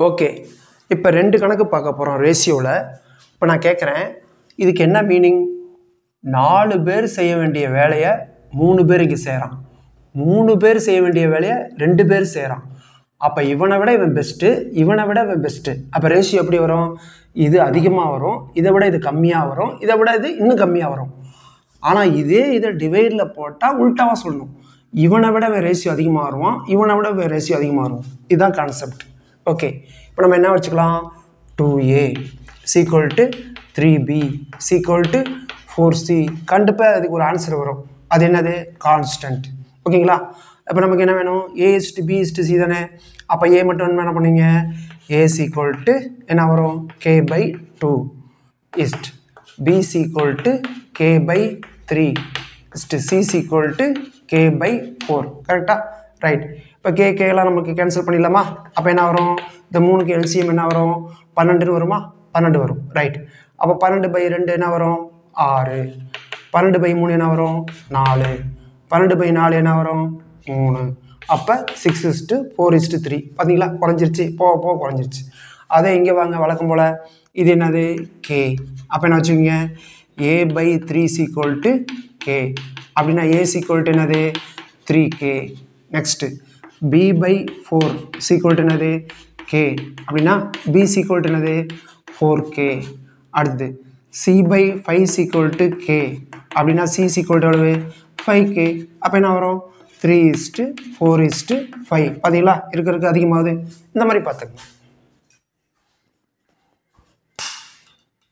Okay, இப்போ 2 கணக்கு பார்க்க போகிறோம் ரேஷியோவில். இப்போ நான் கேட்குறேன், இதுக்கு என்ன மீனிங்? 4 பேர் செய்ய வேண்டிய வேலையை 3 பேர் இங்கே செய்கிறான், 3 பேர் செய்ய வேண்டிய வேலையை 2 பேர் செய்கிறான். அப்போ இவனை விட இவன் பெஸ்ட்டு, இவனை விட இவன் பெஸ்ட்டு. அப்போ ரேஷியோ எப்படி வரும்? இது அதிகமாக வரும், இதை விட இது கம்மியாக வரும், இதை விட இது இன்னும் கம்மியாக வரும். ஆனால் இதை டிவைடில் போட்டால் உல்ட்டாவாக சொல்லணும். இவனை விட இவன் ரேஷியோ அதிகமாக வருவான், இவனை விட இவன் ரேஷியோ அதிகமாக வரும். இதுதான் கான்செப்ட். ஓகே, இப்போ நம்ம என்ன வச்சுக்கலாம்? 2a = 3b = 4c. கண்டிப்பாக அதுக்கு ஒரு ஆன்சர் வரும். அது என்னது? கான்ஸ்டன்ட். ஓகேங்களா? இப்போ நமக்கு என்ன வேணும்? a:b:c தானே. அப்போ a மட்டும் என்ன பண்ணுவீங்க? a = என்ன வரும்? k/2 b = k/3 c = k/4. கரெக்டாா? Right. இப்போ கேலாம் நமக்கு கேன்சல் பண்ணிடலாமா? அப்போ என்ன வரும்? இந்த 3க்கு எல்சிஎம் என்ன வரும்? 12 வருமா? 12 வரும். ரைட். அப்போ 12/2 என்ன வரும்? 6. 12/3 என்ன வரும்? 4. 12/4 என்ன வரும்? 3. அப்போ 6:4:3. பார்த்தீங்களா? குறைஞ்சிருச்சு, போக குறைஞ்சிருச்சு. அதே இங்கே வாங்க, வழக்கம் போல் இது என்னது? k. அப்போ என்ன வச்சுக்கோங்க? a/3 = k. அப்படின்னா a = என்னது? 3k. நெக்ஸ்ட்டு b/4 = என்னது? k. அப்படின்னா b = என்னது? 4k. அடுத்து c/5 = k. அப்படின்னா c = எவ்வளவு? 5k. அப்போ என்ன வரும்? 3:4:5. பார்த்தீங்களா? இருக்கிறதுக்கு அதிகமாகுது. இந்த மாதிரி பார்த்துக்கணும்.